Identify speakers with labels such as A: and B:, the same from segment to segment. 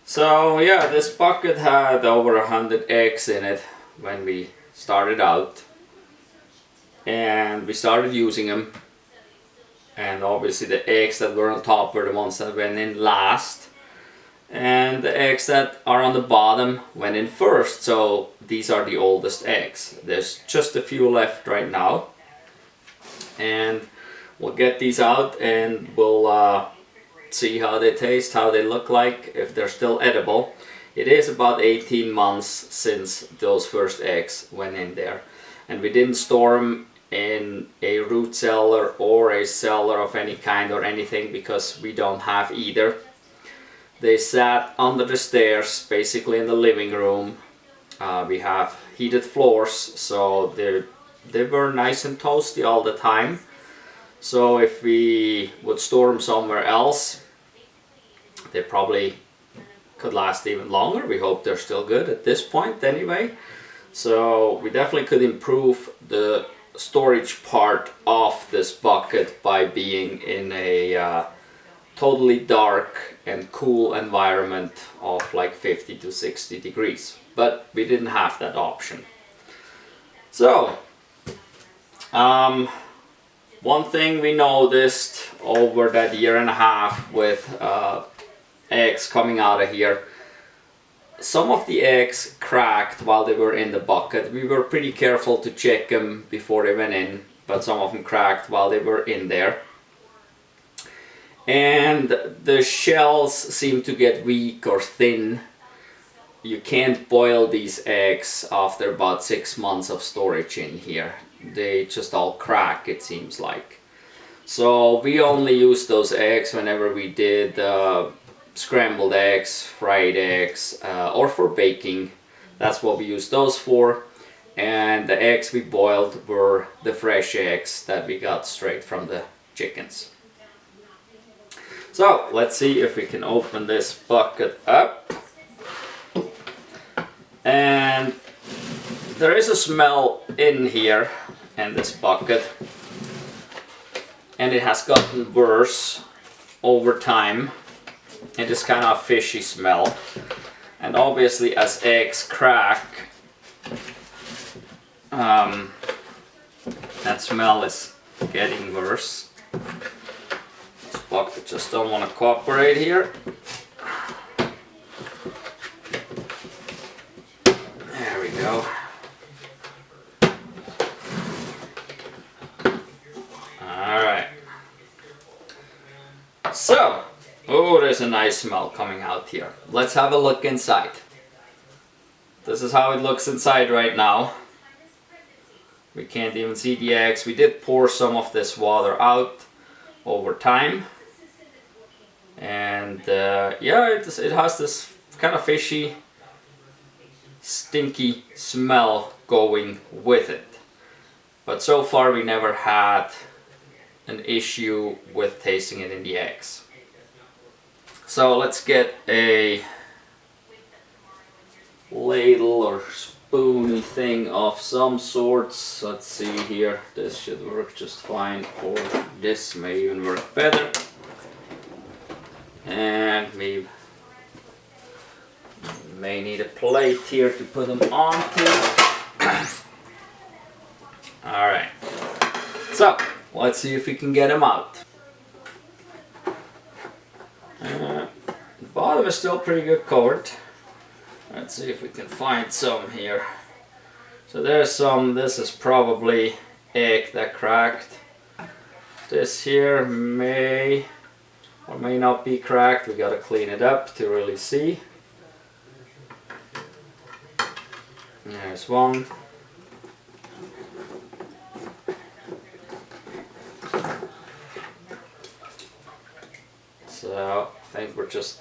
A: So yeah, this bucket had over 100 eggs in it when we started out, and we started using them, and obviously the eggs that were on top were the ones that went in last, and the eggs that are on the bottom went in first. So these are the oldest eggs. There's just a few left right now, and we'll get these out and we'll see how they taste, how they look like, if they're still edible. It is about 18 months since those first eggs went in there, and we didn't store them in a root cellar or a cellar of any kind or anything because we don't have either. They sat under the stairs, basically in the living room. We have heated floors, so they were nice and toasty all the time. So if we would store them somewhere else, they probably could last even longer. We hope they're still good at this point anyway. So we definitely could improve the storage part of this bucket by being in a totally dark and cool environment of like 50 to 60 degrees. But we didn't have that option. So, one thing we noticed over that year and a half with eggs coming out of here, some of the eggs cracked while they were in the bucket. We were pretty careful to check them before they went in, but some of them cracked while they were in there. And the shells seem to get weak or thin. You can't boil these eggs after about 6 months of storage in here. They just all crack, it seems like. So we only used those eggs whenever we did scrambled eggs, fried eggs, or for baking. That's what we used those for. And the eggs we boiled were the fresh eggs that we got straight from the chickens. So let's see if we can open this bucket up. And there is a smell in here in this bucket, and it has gotten worse over time. It is kind of a fishy smell, and obviously as eggs crack, that smell is getting worse. This bucket just don't want to cooperate here. There we go. Alright. So, oh, there's a nice smell coming out here. Let's have a look inside. This is how it looks inside right now. We can't even see the eggs. We did pour some of this water out over time. And yeah, it has this kind of fishy, stinky smell going with it. But so far we never had an issue with tasting it in the eggs. So let's get a ladle or spoony thing of some sorts. Let's see here, this should work just fine, or this may even work better. And we may need a plate here to put them onto. Alright, so let's see if we can get them out. The bottom is still pretty good covered. Let's see if we can find some here. So there's some. This is probably egg that cracked. This here may or may not be cracked. We gotta clean it up to really see. There's one. So I think we're just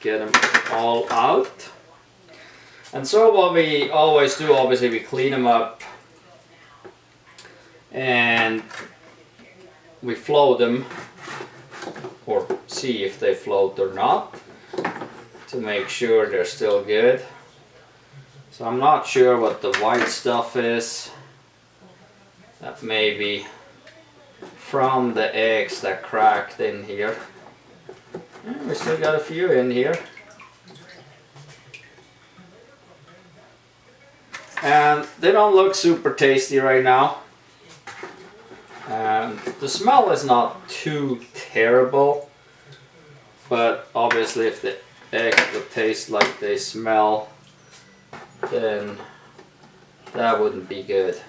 A: get them all out. And so what we always do, obviously we clean them up and we float them, or see if they float or not, to make sure they're still good. So I'm not sure what the white stuff is. That may be from the eggs that cracked in here. We still got a few in here. they don't look super tasty right now. And the smell is not too terrible, but obviously if the eggs would taste like they smell, then that wouldn't be good.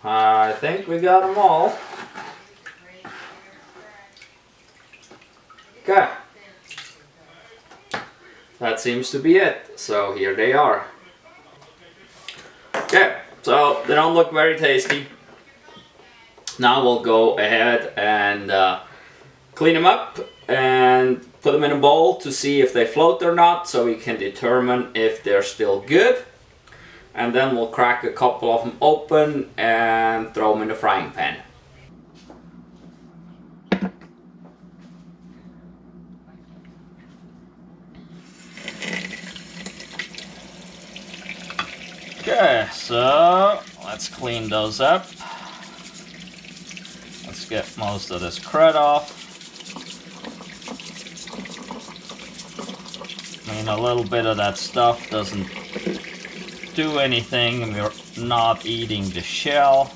A: I think we got them all. Okay. That seems to be it. So here they are. Okay, so they don't look very tasty. Now we'll go ahead and clean them up and put them in a bowl to see if they float or not, so we can determine if they're still good. And then we'll crack a couple of them open and throw them in the frying pan. Okay, so let's clean those up. Let's get most of this crud off. I mean, a little bit of that stuff doesn't do anything, and we're not eating the shell.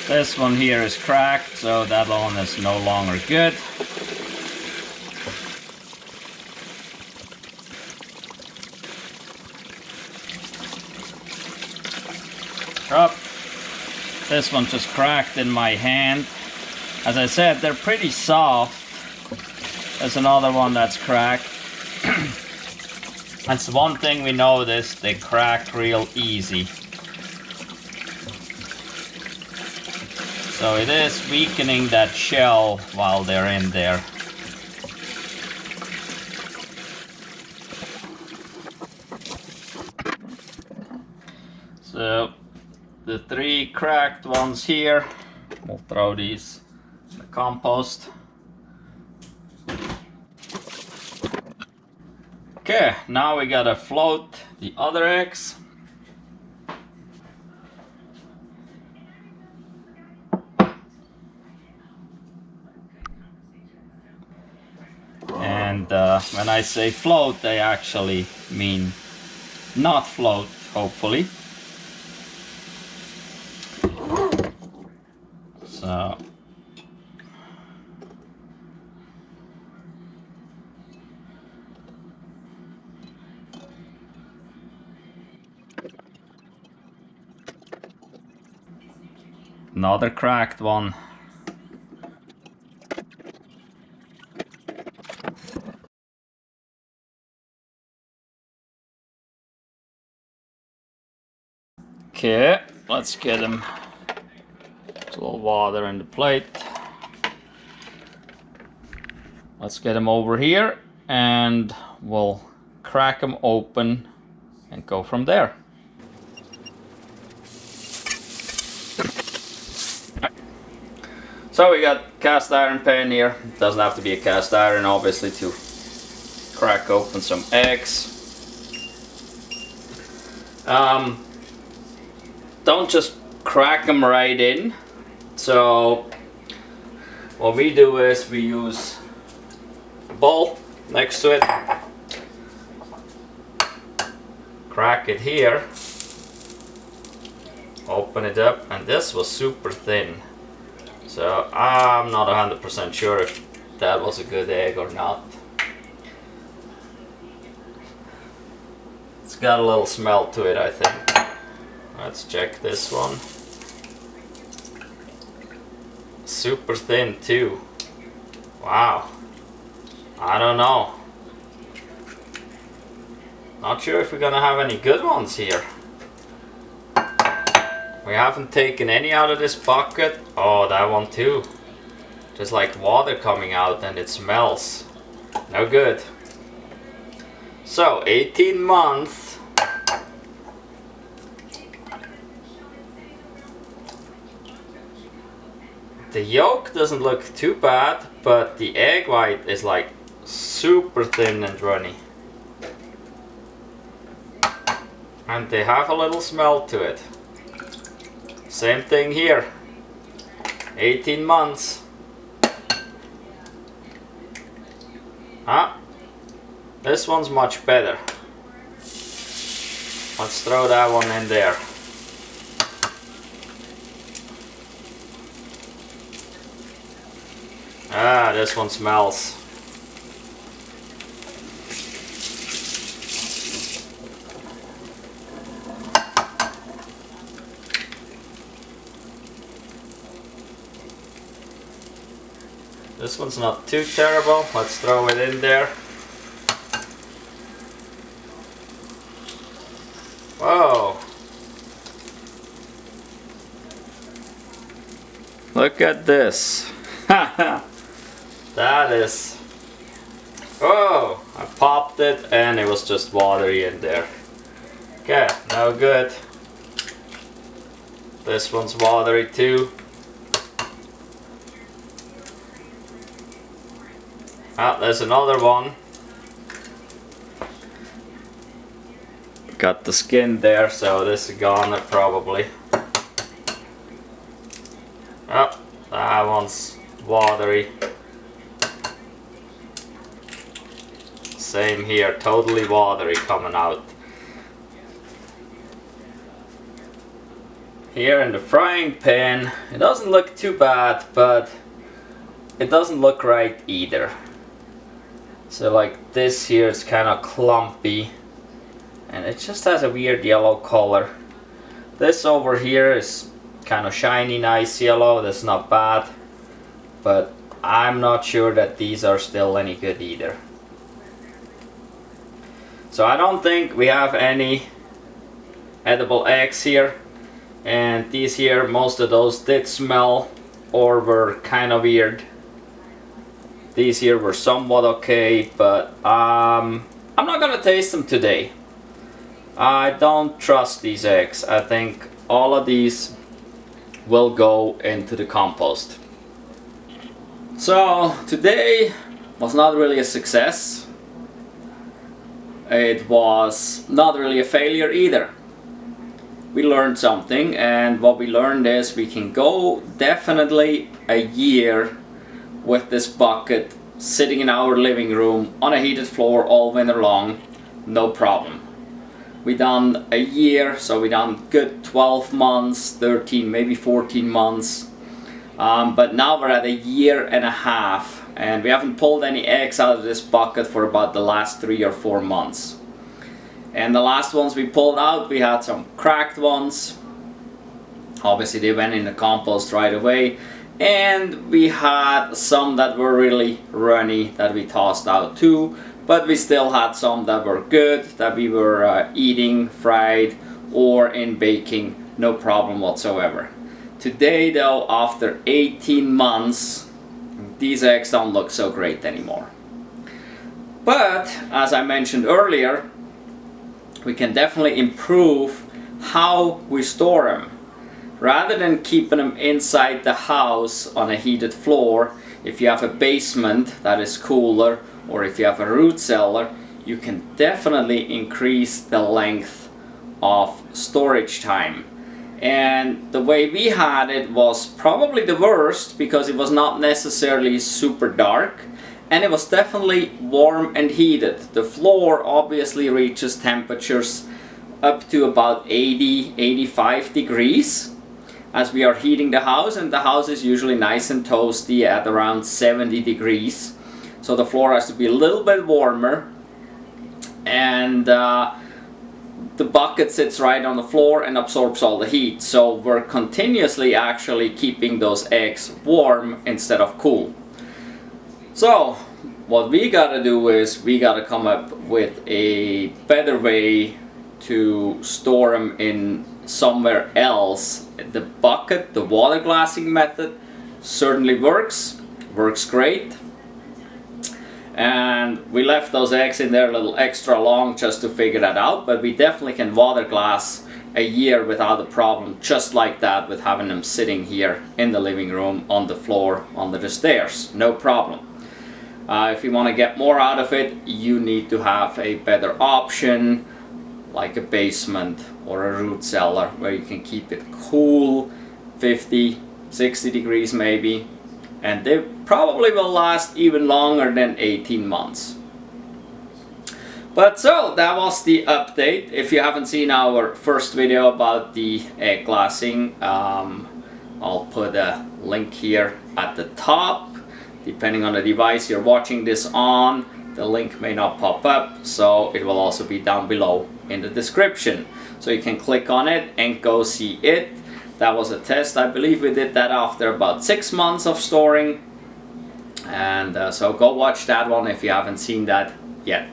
A: This one here is cracked, so that one is no longer good. Up. This one just cracked in my hand. As I said, they're pretty soft. There's another one that's cracked. That's one thing we noticed, they crack real easy. So it is weakening that shell while they're in there. So the 3 cracked ones here, we'll throw these in the compost. Okay, now we gotta float the other eggs. And when I say float, I actually mean not float, hopefully. So another cracked one. Okay, let's get them. A little water in the plate. Let's get them over here and we'll crack them open and go from there. So we got cast iron pan here. It doesn't have to be a cast iron, obviously, to crack open some eggs. Don't just crack them right in. So what we do is we use a bowl next to it, crack it here, open it up, and this was super thin. So I'm not 100% sure if that was a good egg or not. It's got a little smell to it, I think. Let's check this one. Super thin too. Wow. I don't know. Not sure if we're gonna have any good ones here. We haven't taken any out of this bucket. Oh, that one too. Just like water coming out and it smells. No good. So 18 months. The yolk doesn't look too bad, but the egg white is like super thin and runny. And they have a little smell to it. Same thing here. 18 months. Ah, this one's much better. Let's throw that one in there. Ah, this one smells. This one's not too terrible. Let's throw it in there. Whoa! Look at this. That is... Oh! I popped it and it was just watery in there. Okay, no good. This one's watery too. Ah, there's another one. Got the skin there, so this is gone probably. Oh, that one's watery. Same here, totally watery coming out. Here in the frying pan, it doesn't look too bad, but it doesn't look right either. So like this here is kind of clumpy and it just has a weird yellow color. This over here is kind of shiny, nice yellow. That's not bad, but I'm not sure that these are still any good either. So I don't think we have any edible eggs here, and these here, most of those did smell or were kind of weird. These here were somewhat okay, but I'm not gonna taste them today. I don't trust these eggs. I think all of these will go into the compost. So today was not really a success. It was not really a failure either. We learned something, and what we learned is we can go definitely a year with this bucket sitting in our living room on a heated floor all winter long, no problem. We done a year, so we done good 12 months, 13, maybe 14 months. But now we're at a year and a half, and we haven't pulled any eggs out of this bucket for about the last 3 or 4 months. And the last ones we pulled out, we had some cracked ones. Obviously they went in the compost right away. And we had some that were really runny that we tossed out too, but we still had some that were good, that we were eating, fried, or in baking, no problem whatsoever. Today though, after 18 months, these eggs don't look so great anymore. But, as I mentioned earlier, we can definitely improve how we store them. Rather than keeping them inside the house on a heated floor, if you have a basement that is cooler, or if you have a root cellar, you can definitely increase the length of storage time. And the way we had it was probably the worst, because it was not necessarily super dark, and it was definitely warm and heated. The floor obviously reaches temperatures up to about 80-85 degrees as we are heating the house, and the house is usually nice and toasty at around 70 degrees. So the floor has to be a little bit warmer, and the bucket sits right on the floor and absorbs all the heat. So we're continuously actually keeping those eggs warm instead of cool. So what we gotta do is we gotta come up with a better way to store them in somewhere else. The bucket, the water glassing method certainly works great. And we left those eggs in there a little extra long just to figure that out, but we definitely can water glass a year without a problem, just like that, with having them sitting here in the living room on the floor under the stairs, no problem. If you want to get more out of it, you need to have a better option like a basement or a root cellar where you can keep it cool, 50, 60 degrees maybe, and they probably will last even longer than 18 months. But so, that was the update. If you haven't seen our first video about the egg glassing, I'll put a link here at the top. Depending on the device you're watching this on, the link may not pop up, so it will also be down below in the description. So you can click on it and go see it. That was a test. I believe we did that after about 6 months of storing. And so go watch that one if you haven't seen that yet.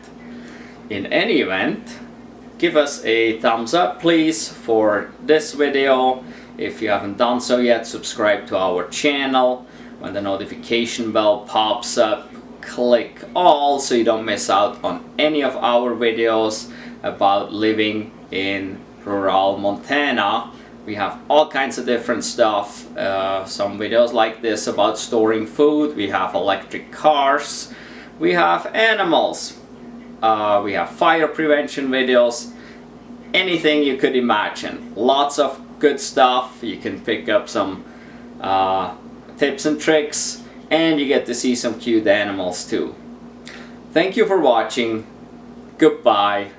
A: In any event, give us a thumbs up please for this video. If you haven't done so yet, subscribe to our channel. When the notification bell pops up, click all so you don't miss out on any of our videos about living in rural Montana. We have all kinds of different stuff, some videos like this about storing food, we have electric cars, we have animals, we have fire prevention videos, anything you could imagine. Lots of good stuff. You can pick up some tips and tricks, and you get to see some cute animals too. Thank you for watching. Goodbye.